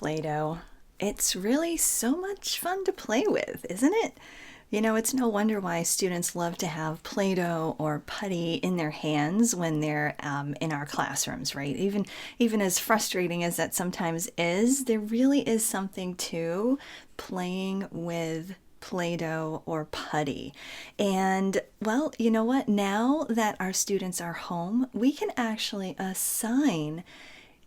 Play-Doh. It's really so much fun to play with, isn't it? It's no wonder why students love to have Play-Doh or putty in their hands when they're in our classrooms, right? Even as frustrating as that sometimes is, there really is something to playing with Play-Doh or putty. And well, you know what? Now that our students are home, we can actually assign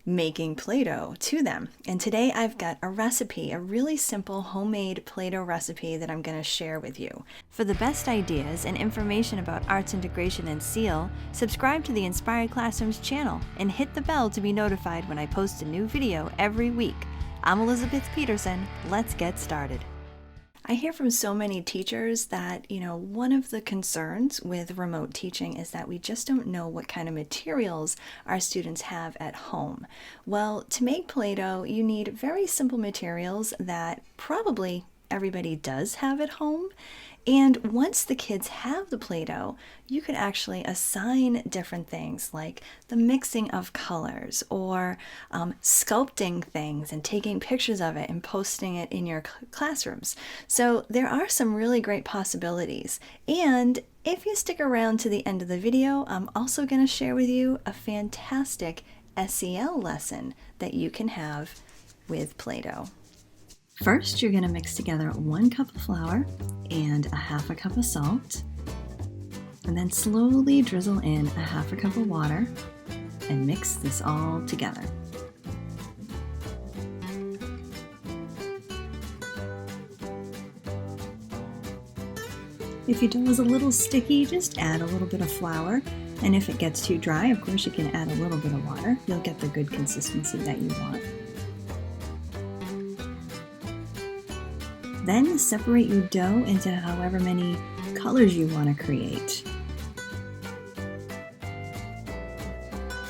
making Play-Doh to them. And today I've got a recipe, a really simple homemade Play-Doh recipe that I'm going to share with you. For the best ideas and information about arts integration and SEAL, subscribe to the Inspired Classrooms channel and hit the bell to be notified when I post a new video every week. I'm Elizabeth Peterson. Let's get started. I hear from so many teachers that, one of the concerns with remote teaching is that we just don't know what kind of materials our students have at home. Well, to make Play-Doh, you need very simple materials that probably everybody does have at home. And once the kids have the Play-Doh, you could actually assign different things like the mixing of colors or sculpting things and taking pictures of it and posting it in your classrooms. So there are some really great possibilities. And if you stick around to the end of the video, I'm also going to share with you a fantastic SEL lesson that you can have with Play-Doh. First, you're going to mix together 1 cup of flour and a 1/2 cup of salt, and then slowly drizzle in a 1/2 cup of water and mix this all together. If your dough is a little sticky, just add a little bit of flour, and if it gets too dry, of course you can add a little bit of water. You'll get the good consistency that you want. Then separate your dough into however many colors you want to create.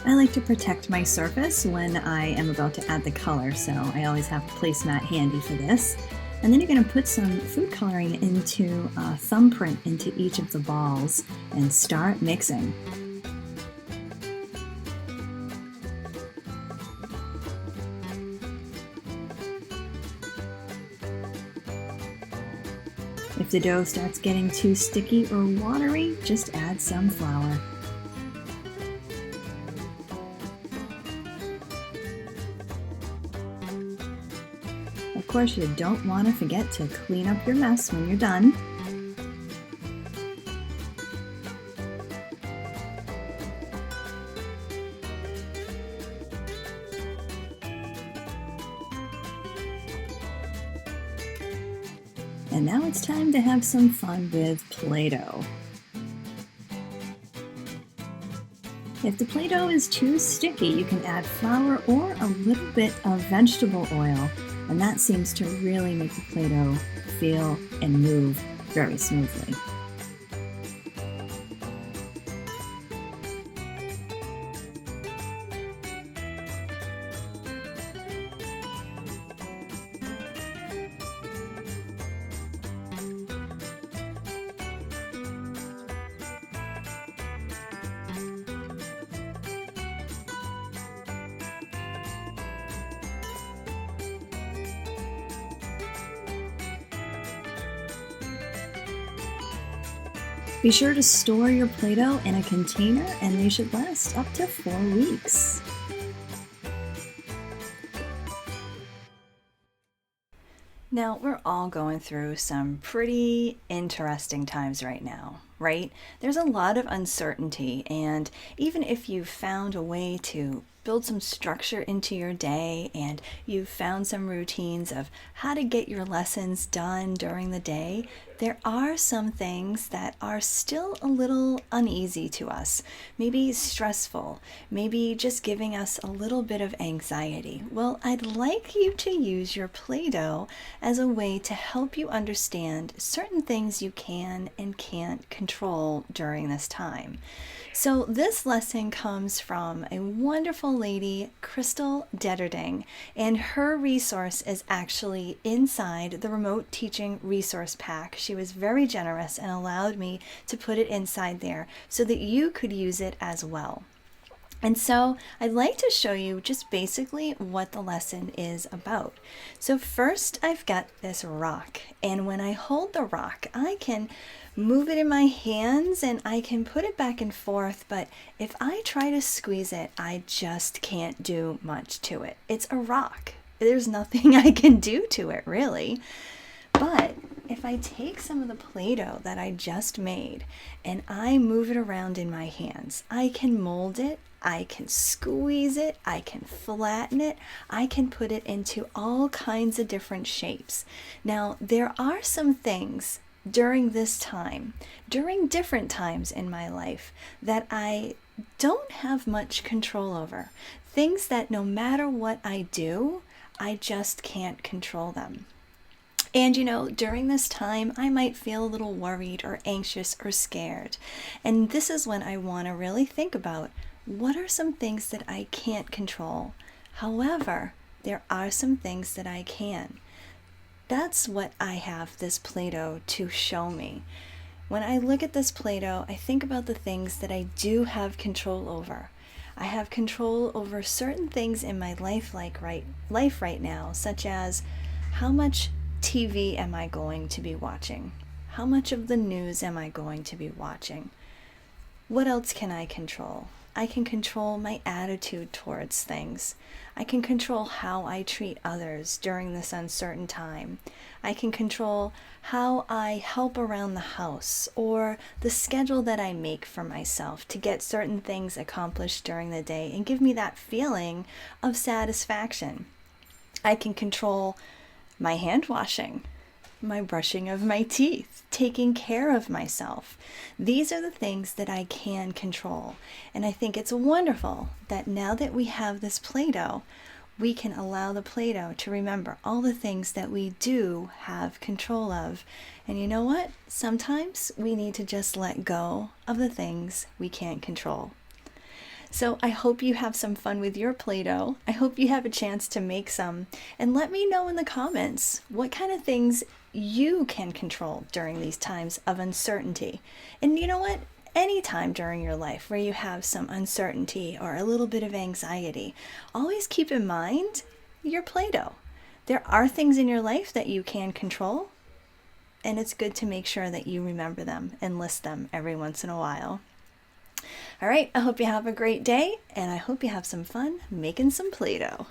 I like to protect my surface when I am about to add the color, so I always have a placemat handy for this. And then you're going to put some food coloring into a thumbprint into each of the balls and start mixing. If the dough starts getting too sticky or watery, just add some flour. Of course, you don't want to forget to clean up your mess when you're done. And now it's time to have some fun with Play-Doh. If the Play-Doh is too sticky, you can add flour or a little bit of vegetable oil, and that seems to really make the Play-Doh feel and move very smoothly. Be sure to store your Play-Doh in a container and they should last up to 4 weeks. Now, we're all going through some pretty interesting times right now, right? There's a lot of uncertainty, and even if you've found a way to build some structure into your day and you've found some routines of how to get your lessons done during the day, there are some things that are still a little uneasy to us, maybe stressful, maybe just giving us a little bit of anxiety. Well, I'd like you to use your Play-Doh as a way to help you understand certain things you can and can't control during this time. So this lesson comes from a wonderful lady, Crystal Detterding, and her resource is actually inside the Remote Teaching Resource Pack. She was very generous and allowed me to put it inside there so that you could use it as well. And so I'd like to show you just basically what the lesson is about. So first I've got this rock, and when I hold the rock, I can move it in my hands and I can put it back and forth, but if I try to squeeze it, I just can't do much to it. It's a rock. There's nothing I can do to it, really. But if I take some of the Play-Doh that I just made and I move it around in my hands, I can mold it, I can squeeze it, I can flatten it, I can put it into all kinds of different shapes. Now, there are some things during this time, during different times in my life, that I don't have much control over. Things that no matter what I do, I just can't control them. And during this time, I might feel a little worried or anxious or scared. And this is when I want to really think about what are some things that I can't control. However, there are some things that I can. That's what I have this Play-Doh to show me. When I look at this Play-Doh, I think about the things that I do have control over. I have control over certain things in my life right now, such as how much TV am I going to be watching? How much of the news am I going to be watching? What else can I control? I can control my attitude towards things. I can control how I treat others during this uncertain time. I can control how I help around the house or the schedule that I make for myself to get certain things accomplished during the day and give me that feeling of satisfaction. I can control my hand washing, my brushing of my teeth, taking care of myself. These are the things that I can control. And I think it's wonderful that now that we have this Play-Doh, we can allow the Play-Doh to remember all the things that we do have control of. And you know what? Sometimes we need to just let go of the things we can't control. So I hope you have some fun with your Play-Doh. I hope you have a chance to make some. And let me know in the comments what kind of things you can control during these times of uncertainty. And you know what? Any time during your life where you have some uncertainty or a little bit of anxiety, always keep in mind your Play-Doh. There are things in your life that you can control, and it's good to make sure that you remember them and list them every once in a while. All right, I hope you have a great day, and I hope you have some fun making some Play-Doh.